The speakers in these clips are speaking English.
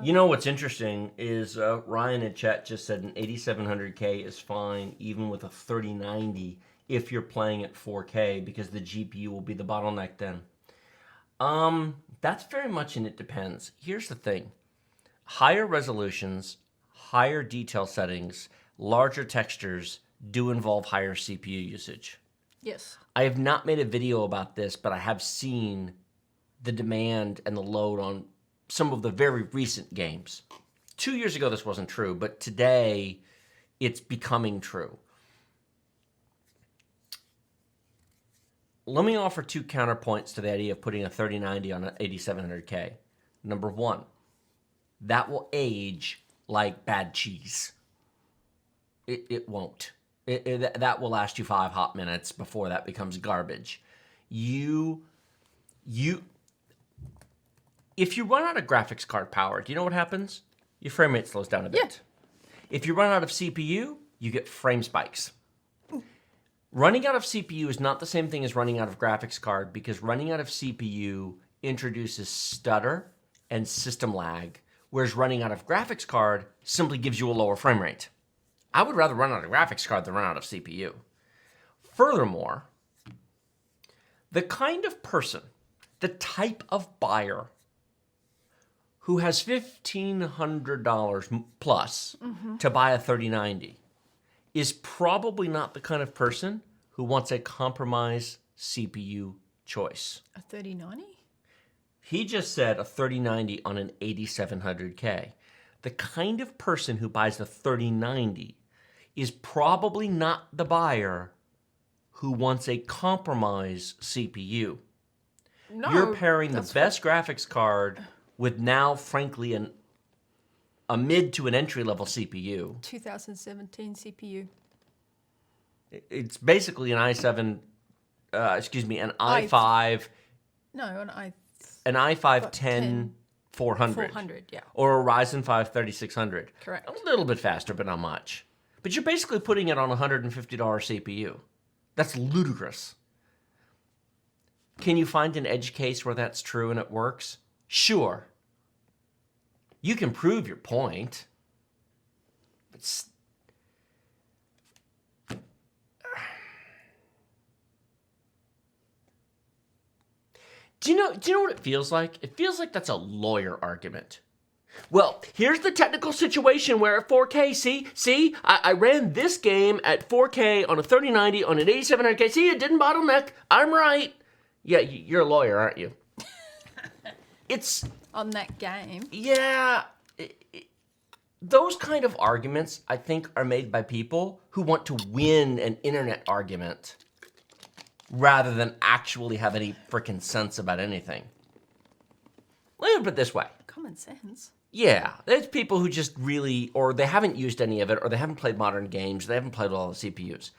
You know what's interesting is Ryan in chat just said an 8700K is fine even with a 3090 if you're playing at 4K because the GPU will be the bottleneck then. That's very much an it depends. Here's the thing. Higher resolutions, higher detail settings, larger textures do involve higher CPU usage. Yes. I have not made a video about this, but I have seen the demand and the load on some of the very recent games. 2 years ago, this wasn't true, but today it's becoming true. Let me offer two counterpoints to the idea of putting a 3090 on an 8700K. Number one, that will age like bad cheese. It won't. That will last you 5 hot minutes before that becomes garbage. If you run out of graphics card power, do you know what happens? Your frame rate slows down a bit. Yeah. If you run out of CPU, you get frame spikes. Running out of CPU is not the same thing as running out of graphics card because running out of CPU introduces stutter and system lag, whereas running out of graphics card simply gives you a lower frame rate. I would rather run out of graphics card than run out of CPU. Furthermore, the kind of person, the type of buyer who has $1,500 plus to buy a 3090 is probably not the kind of person who wants a compromise CPU choice. A 3090? He just said a 3090 on an 8700K. The kind of person who buys a 3090 is probably not the buyer who wants a compromise CPU. No. You're pairing the best graphics card with now, frankly, a mid to an entry-level CPU. 2017 CPU. It's basically an an i5. No, An i5 10 400. 400, yeah. Or a Ryzen 5 3600. Correct. A little bit faster, but not much. But you're basically putting it on a $150 CPU. That's ludicrous. Can you find an edge case where that's true and it works? Sure. You can prove your point. But do you know what it feels like? It feels like that's a lawyer argument. Well, here's the technical situation where at 4K, see, I ran this game at 4K on a 3090 on an 8700K. See, it didn't bottleneck. I'm right. Yeah, you're a lawyer, aren't you? It's on that game. Yeah. Those kind of arguments, I think, are made by people who want to win an internet argument rather than actually have any freaking sense about anything. Let me put it this way. Common sense. Yeah, there's people who just really, or they haven't used any of it, or they haven't played modern games, they haven't played all the CPUs.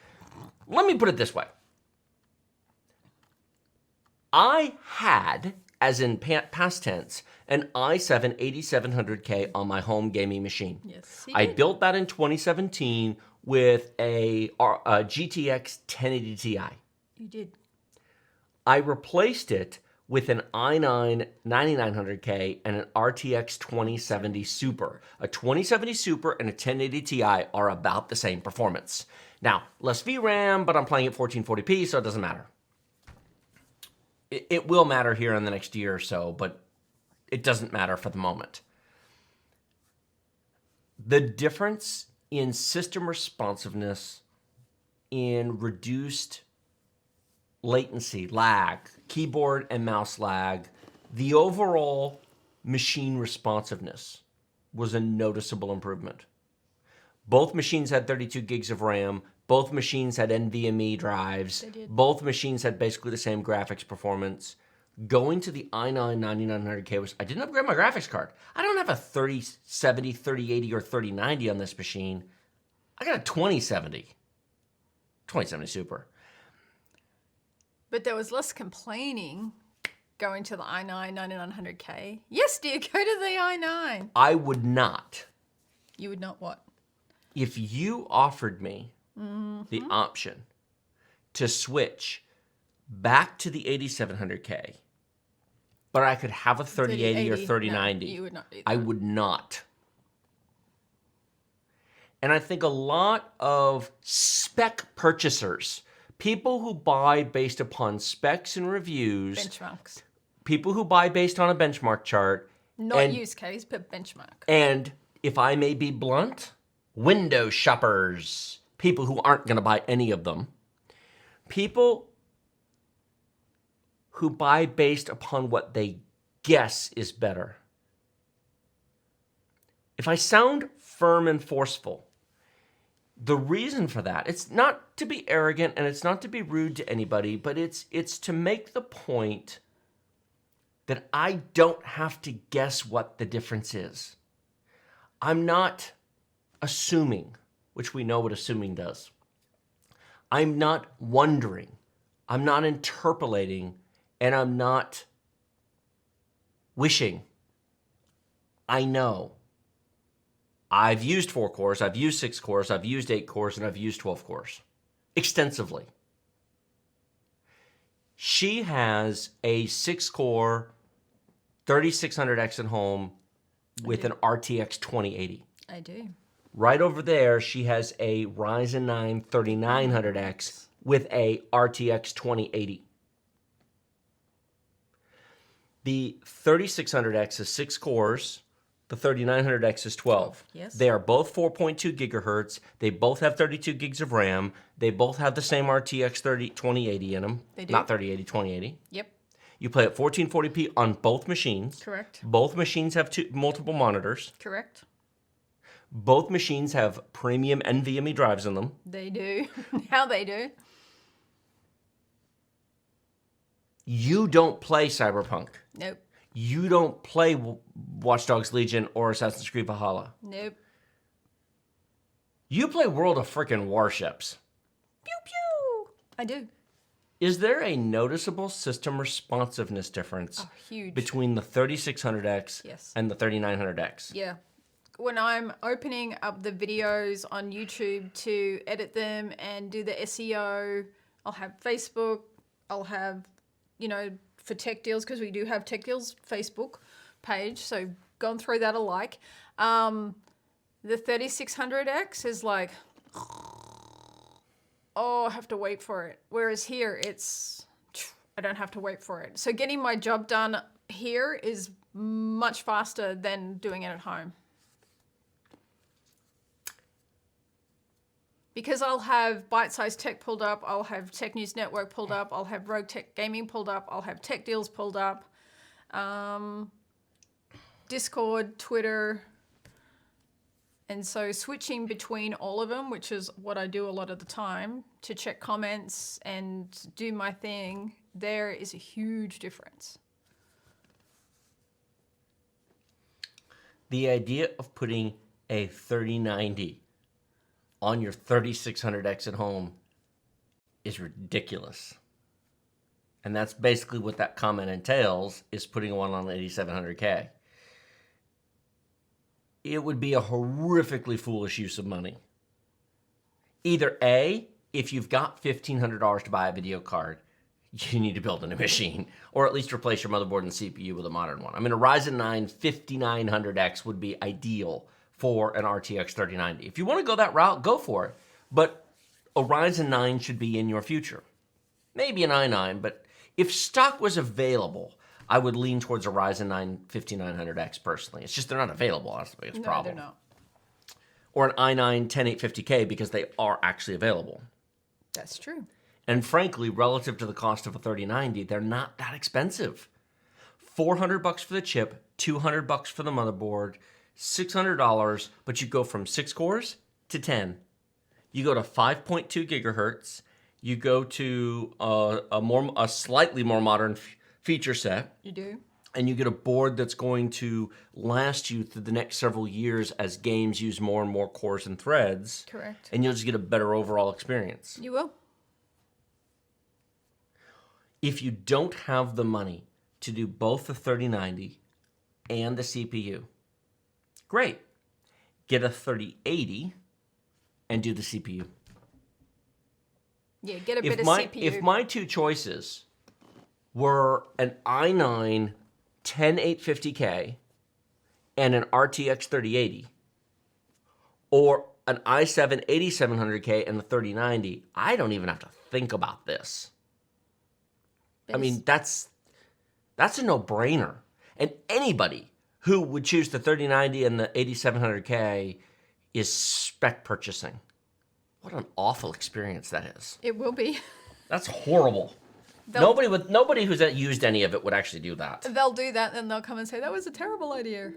Let me put it this way. I had, as in past tense, an i7 8700K on my home gaming machine. Yes, I built that in 2017 with a GTX 1080 Ti. You did. I replaced it with an i9 9900K and an RTX 2070 Super. A 2070 Super and a 1080 Ti are about the same performance. Now, less VRAM, but I'm playing at 1440p, so it doesn't matter. It will matter here in the next year or so, but it doesn't matter for the moment. The difference in system responsiveness, in reduced latency, lag, keyboard and mouse lag, the overall machine responsiveness was a noticeable improvement. Both machines had 32 gigs of RAM. Both machines had NVMe drives. They did. Both machines had basically the same graphics performance. Going to the i9 9900K was, I didn't upgrade my graphics card. I don't have a 3070, 3080, or 3090 on this machine. I got a 2070 Super. But there was less complaining going to the i9 9900K. Yes, dear, go to the i9. I would not. You would not what? If you offered me the option to switch back to the 8700K but I could have a 3080 or 3080. 3090. No, you would not do that. I would not. And I think a lot of spec purchasers, people who buy based upon specs and reviews, Benchmarks. people who buy based on a benchmark chart, Not use case, but benchmark. and if I may be blunt, window shoppers, people who aren't going to buy any of them, people who buy based upon what they guess is better. If I sound firm and forceful, the reason for that, it's not to be arrogant and it's not to be rude to anybody, but it's to make the point that I don't have to guess what the difference is. I'm not assuming, which we know what assuming does. I'm not wondering. I'm not interpolating, and I'm not wishing. I know. I've used 4 cores, I've used 6 cores, I've used 8 cores, and I've used 12 cores extensively. She has a 6-core 3600X at home with an RTX 2080. I do. Right over there, she has a Ryzen 9 3900X with a RTX 2080. The 3600X is 6 cores. The 3900X is 12. Yes. They are both 4.2 gigahertz. They both have 32 gigs of RAM. They both have the same RTX 2080 in them. They do. Not 3080, 2080. Yep. You play at 1440p on both machines. Correct. Both machines have multiple monitors. Correct. Both machines have premium NVMe drives in them. They do. How they do. You don't play Cyberpunk. Nope. You don't play Watch Dogs Legion or Assassin's Creed Valhalla. Nope. You play World of Frickin' Warships. Pew pew. I do. Is there a noticeable system responsiveness difference Oh, huge. between the 3600X Yes. and the 3900X? Yeah. When I'm opening up the videos on YouTube to edit them and do the SEO, I'll have Facebook, I'll have, for Tech Deals, because we do have Tech Deals Facebook page, so go and throw that a like. The 3600X is like, oh, I have to wait for it. Whereas here, I don't have to wait for it. So getting my job done here is much faster than doing it at home. Because I'll have Byte Size Tech pulled up, I'll have Tech News Network pulled up, I'll have Rogue Tech Gaming pulled up, I'll have Tech Deals pulled up, Discord, Twitter. And so switching between all of them, which is what I do a lot of the time, to check comments and do my thing, there is a huge difference. The idea of putting a 3090 on your 3600X at home is ridiculous. And that's basically what that comment entails, is putting one on 8700K. It would be a horrifically foolish use of money. Either A, if you've got $1,500 to buy a video card, you need to build a new machine, or at least replace your motherboard and CPU with a modern one. I mean, a Ryzen 9 5900X would be ideal for an RTX 3090. If you want to go that route, go for it. But a Ryzen 9 should be in your future. Maybe an i9, but if stock was available, I would lean towards a Ryzen 9 5900X personally. It's just they're not available. That's the biggest problem. No, they're not. Or an i9 10850K, because they are actually available. That's true. And frankly, relative to the cost of a 3090, they're not that expensive. $400 for the chip, $200 for the motherboard, $600, but you go from 6 cores to 10. You go to 5.2 gigahertz. You go to a slightly more modern feature set. You do. And you get a board that's going to last you through the next several years as games use more and more cores and threads. Correct. And you'll just get a better overall experience. You will. If you don't have the money to do both the 3090 and the CPU, great. Get a 3080 and do the CPU. Yeah, get a bit of CPU. If my two choices were an i9 10850K and an RTX 3080, or an i7 8700K and a 3090, I don't even have to think about this. I mean, that's a no-brainer. And anybody who would choose the 3090 and the 8700K is spec purchasing. What an awful experience that is. It will be. That's horrible. Nobody who's used any of it would actually do that. They'll do that and they'll come and say, that was a terrible idea.